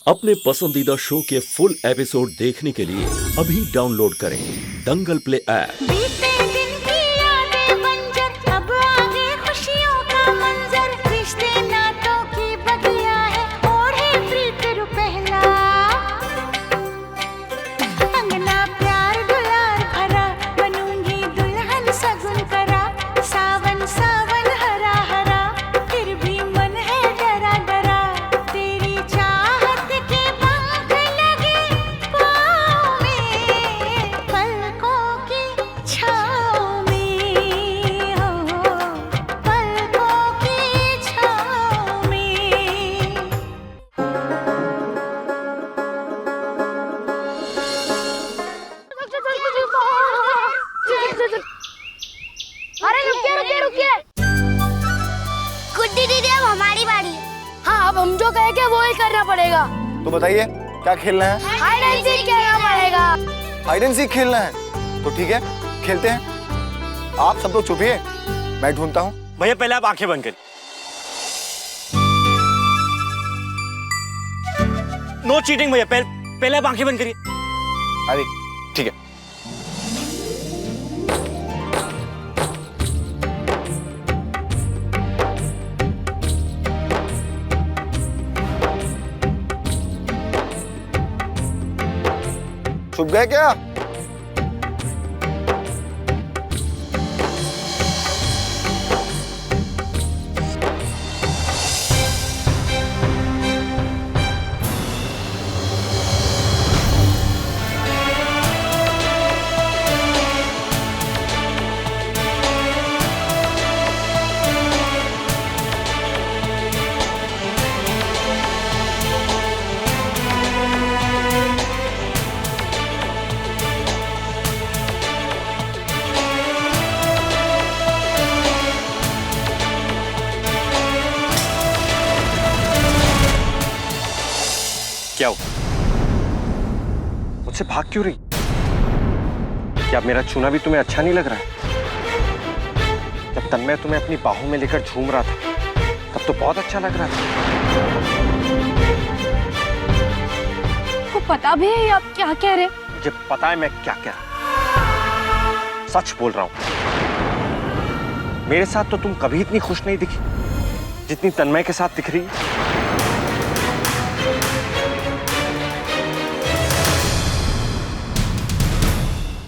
अपने पसंदीदा शो के फुल एपिसोड देखने के लिए अभी डाउनलोड करें दंगल प्ले ऐप। बीते दिन की यादें बंजर, अब आगे खुशियों का मंजर, रिश्ते नातों की बगिया है, ओढ़े प्रीत रु पहला, अंगना प्यार दुलार भरा, बनूंगी दुल्हन सगुन करा, सावन सावन हरा हरा, फिर भी मन है डरा डरा, तेरी चाहत के पंख लगे पाँव में, पलकों की छाँव में, हो पलकों की छाँव में। अरे रुकिए रुकिए रुकिए। गुड्डी दीदी अब हमारी बारी है। हाँ अब हम जो कहेंगे वो ही करना पड़ेगा। तो बताइए क्या खेलना है? हाइड एंड सीक खेलना पड़ेगा। हाइड एंड सीक खेलना है तो ठीक है खेलते हैं। आप सब लोग छुपिए, मैं ढूंढता हूँ। भैया पहले आप आंखें बंद करिए। नो चीटिंग भैया, पहले आप आंखें बंद करिए। अरे ठीक है। छुप गए क्या? क्या हो? मुझसे भाग क्यों रही? क्या मेरा छूना भी तुम्हें अच्छा नहीं लग रहा है? जब तन्मय तुम्हें अपनी बाहों में लेकर झूम रहा था तब तो बहुत अच्छा लग रहा था। को पता भी है आप क्या कह रहे? मुझे पता है मैं क्या कह रहा, सच बोल रहा हूं। मेरे साथ तो तुम कभी इतनी खुश नहीं दिखी जितनी तन्मय के साथ दिख रही है।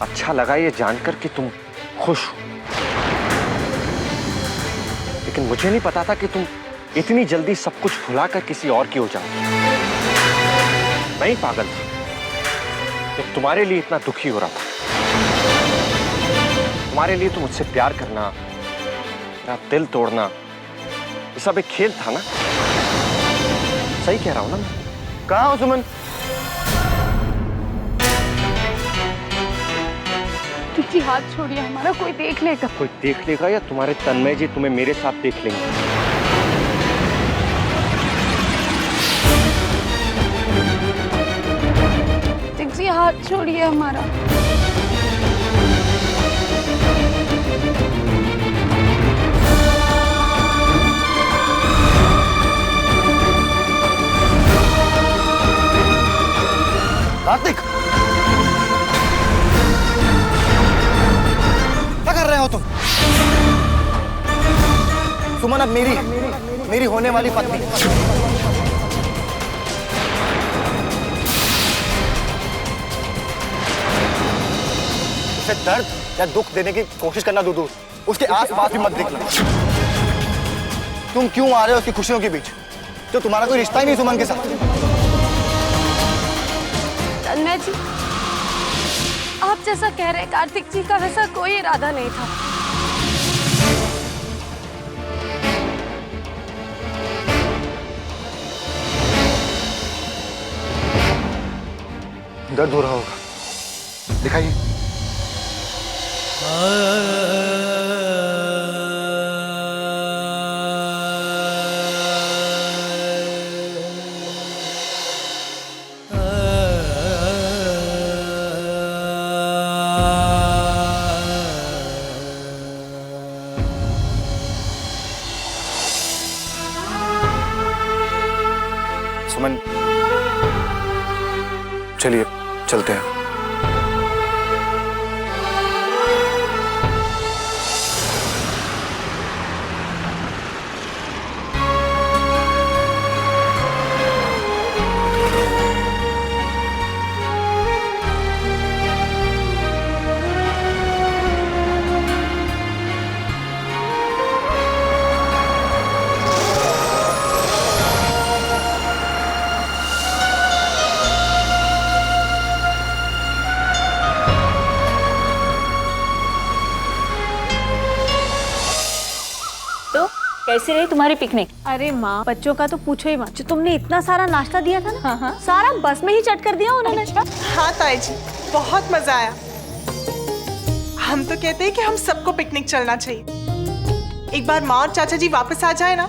अच्छा लगा ये जानकर कि तुम खुश हो, लेकिन मुझे नहीं पता था कि तुम इतनी जल्दी सब कुछ भुलाकर किसी और की हो जाओ। मैं ही पागल था तो तुम्हारे लिए इतना दुखी हो रहा था। तुम्हारे लिए तो मुझसे प्यार करना, मेरा दिल तोड़ना, ये सब एक खेल था ना? सही कह रहा हूं ना मैं? कहाँ हो सुमन? किसी हाथ छोड़िए, हमारा कोई देख लेगा। कोई देख लेगा या तुम्हारे तन्मय जी तुम्हें मेरे साथ देख लेंगे? किसी हाथ छोड़िए हमारा। कार्तिक क्या कर रहे हो तुम? सुमन अब मेरी होने वाली पत्नी। उसे दर्द या दुख देने की कोशिश करना दूर, उसके आस-पास भी मत देखना। तुम क्यों आ रहे हो उसकी खुशियों के बीच? तो तुम्हारा कोई रिश्ता ही नहीं सुमन के साथ। तन्मय जी आप जैसा कह रहे हैं, कार्तिक जी का वैसा कोई इरादा नहीं था। दर्द हो रहा होगा, दिखाइए। सुमन चलिए चलते हैं। कैसी रही तुम्हारी पिकनिक? अरे माँ, बच्चों का तो पूछो ही मत। जो तुमने इतना सारा नाश्ता दिया था ना, हाँ। सारा बस में ही चट कर दिया उन्होंने। हाँ ताई जी, बहुत मजा आया। हम तो कहते हैं कि हम सबको पिकनिक चलना चाहिए। एक बार माँ और चाचा जी वापस आ जाए ना,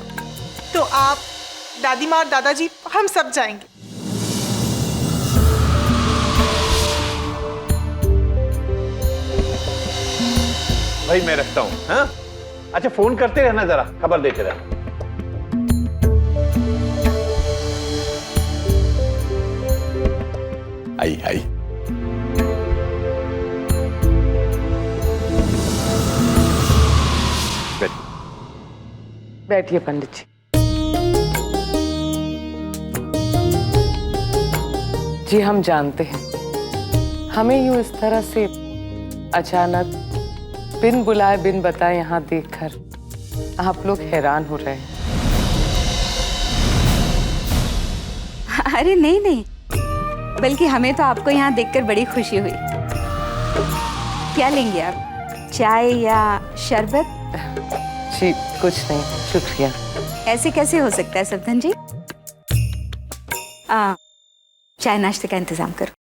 तो आप, दादी माँ और दादाजी, हम सब जाएंगे। भाई मैं रखता हूँ। हाँ, अच्छा फोन करते रहना, जरा खबर देते रहना। आई आई बैठिए पंडित जी। जी हम जानते हैं, हमें यूं इस तरह से अचानक बिन बुलाए बिन बताए यहाँ देखकर आप लोग हैरान हो रहे हैं। अरे नहीं नहीं, बल्कि हमें तो आपको यहाँ देखकर बड़ी खुशी हुई। क्या लेंगे आप, चाय या शरबत? जी कुछ नहीं, शुक्रिया। ऐसे कैसे हो सकता है सफदर जी? चाय नाश्ते का इंतजाम करो।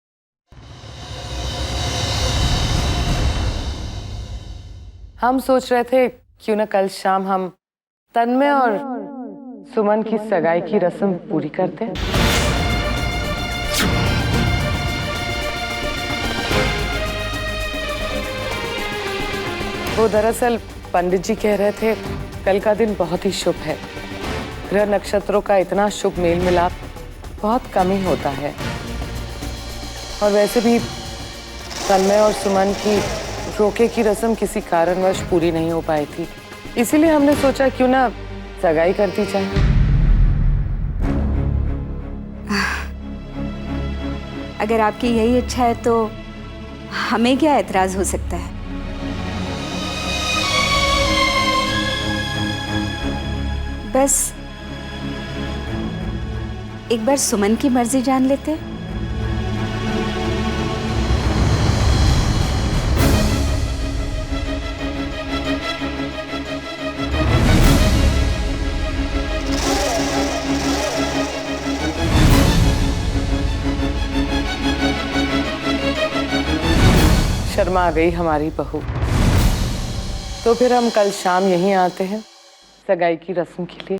हम सोच रहे थे क्यों ना कल शाम हम तन्मय और सुमन की सगाई की रस्म पूरी करते हैं। वो दरअसल पंडित जी कह रहे थे कल का दिन बहुत ही शुभ है। ग्रह नक्षत्रों का इतना शुभ मेल मिलाप बहुत कम ही होता है। और वैसे भी तन्मय और सुमन की रोके की रस्म किसी कारणवश पूरी नहीं हो पाई थी, इसीलिए हमने सोचा क्यों ना सगाई कर दी जाए। अगर आपकी यही इच्छा है तो हमें क्या एतराज हो सकता है। बस एक बार सुमन की मर्जी जान लेते। शर्मा आ गई हमारी बहू। तो फिर हम कल शाम यहीं आते हैं सगाई की रस्म के लिए।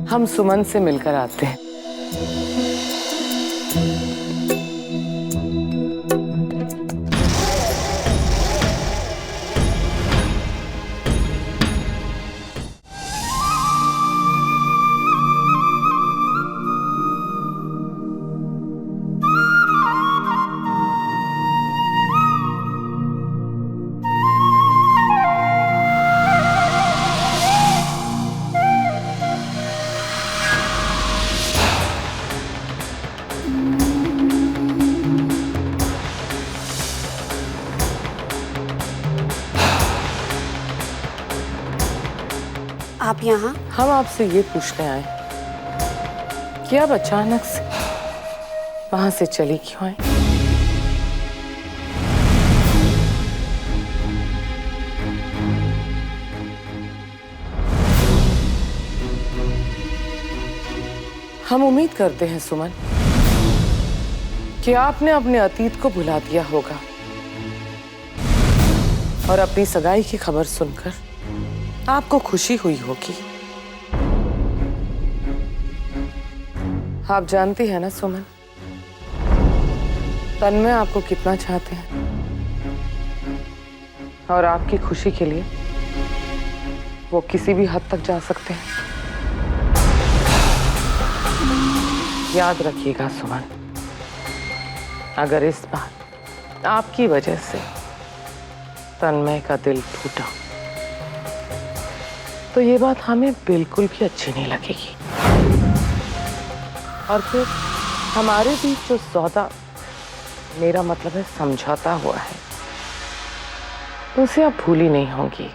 हम सुमन से मिलकर आते हैं। आप यहाँ? हम आपसे ये पूछने आए कि आप अचानक से वहां से चली क्यों आए? हम उम्मीद करते हैं सुमन कि आपने अपने अतीत को भुला दिया होगा और अपनी सगाई की खबर सुनकर आपको खुशी हुई होगी। आप जानती हैं ना सुमन, तन्मय आपको कितना चाहते हैं और आपकी खुशी के लिए वो किसी भी हद तक जा सकते हैं। याद रखिएगा सुमन, अगर इस बार आपकी वजह से तन्मय का दिल टूटा तो ये बात हमें बिल्कुल भी अच्छी नहीं लगेगी। और फिर हमारे बीच जो सौदा, मेरा मतलब है समझौता हुआ है, उसे आप भूली नहीं होंगी।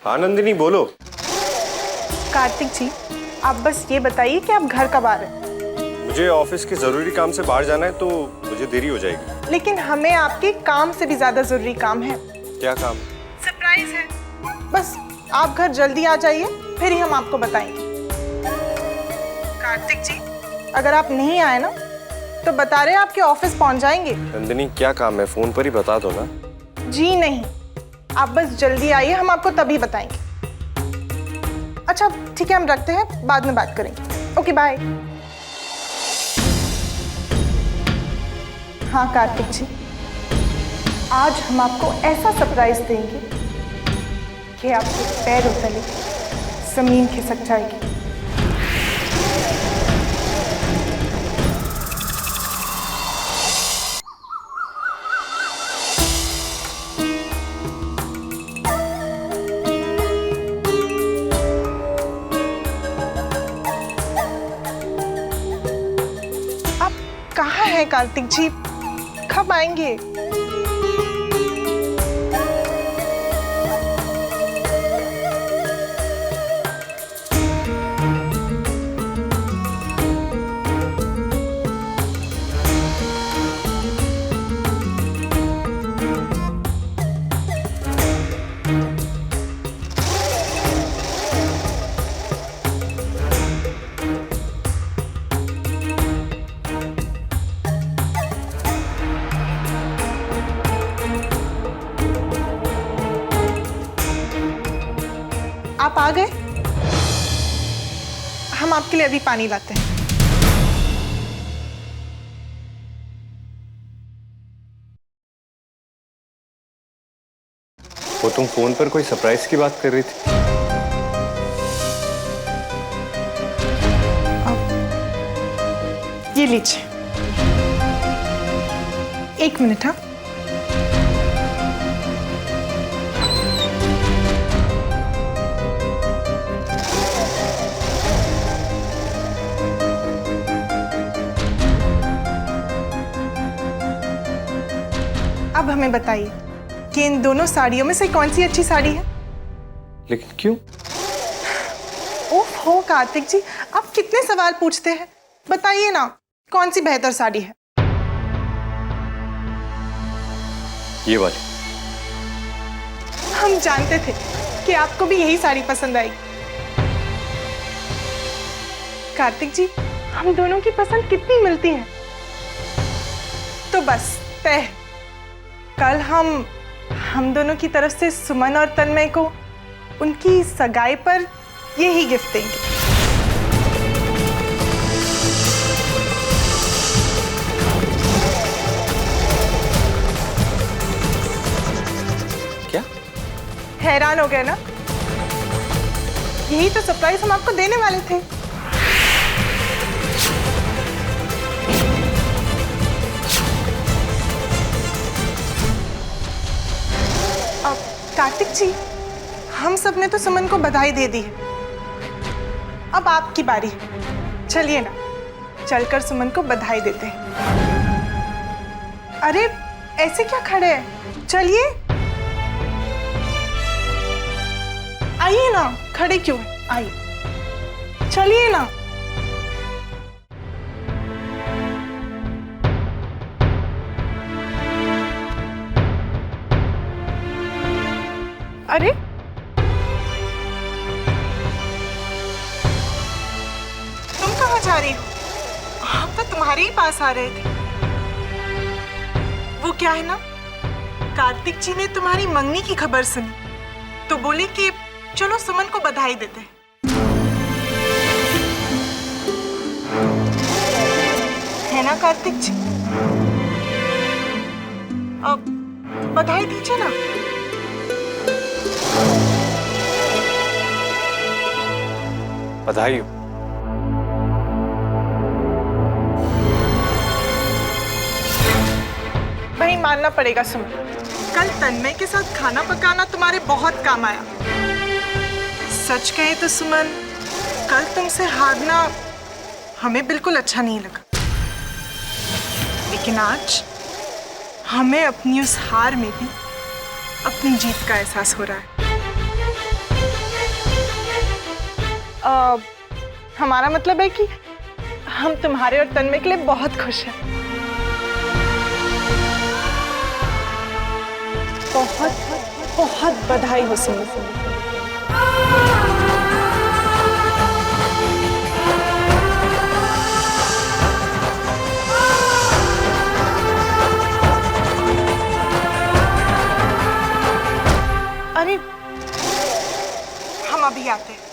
आनंदिनी बोलो। कार्तिक जी, आप बस ये बताइए कि आप घर कब आ रहे हैं? मुझे ऑफिस के जरूरी काम से बाहर जाना है तो मुझे देरी हो जाएगी। लेकिन हमें आपके काम से भी ज्यादा जरूरी काम है। क्या काम? सरप्राइज है। बस आप घर जल्दी आ जाइए, फिर ही हम आपको बताएंगे। कार्तिक जी, अगर आप नहीं आए ना तो बता रहे आपके ऑफिस पहुंच जाएंगे। नंदिनी क्या काम है, फोन पर ही बता दो ना। जी नहीं, आप बस जल्दी आइए, हम आपको तभी बताएंगे। अच्छा ठीक है, हम रखते हैं, बाद में बात करेंगे। Okay bye. हाँ कार्तिक जी, आज हम आपको ऐसा सरप्राइज देंगे कि आपके पैरों तले जमीन खिसक जाएगी। कहाँ है कार्तिक जी, कब आएंगे? आप आ गए? हम आपके लिए अभी पानी लाते हैं। वो तुम फोन पर कोई सरप्राइज की बात कर रही थी। ये लीजिए, 1 मिनट। हाँ अब हमें बताइए कि इन दोनों साड़ियों में से कौन सी अच्छी साड़ी है? लेकिन क्यों? ओहो कार्तिक जी, आप कितने सवाल पूछते हैं, बताइए ना कौन सी बेहतर साड़ी है? ये वाली। हम जानते थे कि आपको भी यही साड़ी पसंद आएगी। कार्तिक जी, हम दोनों की पसंद कितनी मिलती है। तो बस तय, कल हम दोनों की तरफ से सुमन और तन्मय को उनकी सगाई पर यही गिफ्ट देंगे। क्या? हैरान हो गए ना? यही तो सरप्राइज हम आपको देने वाले थे। कार्तिक जी, हम सब ने तो सुमन को बधाई दे दी है, अब आपकी बारी है। चलिए ना, चलकर सुमन को बधाई देते हैं। अरे ऐसे क्या खड़े हैं, चलिए। आइए ना, खड़े क्यों हैं, आइए, चलिए ना। अरे तुम कहाँ जा रही हो? हम तो तुम्हारे ही पास आ रहे थे। वो क्या है ना, कार्तिक जी ने तुम्हारी मंगनी की खबर सुनी तो बोले कि चलो सुमन को बधाई देते हैं। है ना कार्तिक जी? अब बधाई दीजिए ना। बधाई हो। वही मानना पड़ेगा सुमन, कल तन्मय के साथ खाना पकाना तुम्हारे बहुत काम आया। सच कहे तो सुमन, कल तुमसे हारना हमें बिल्कुल अच्छा नहीं लगा, लेकिन आज हमें अपनी उस हार में भी अपनी जीत का एहसास हो रहा है। हमारा मतलब है कि हम तुम्हारे और तन्मय के लिए बहुत खुश हैं। बहुत बहुत बधाई हो सुमन। अरे हम अभी आते हैं।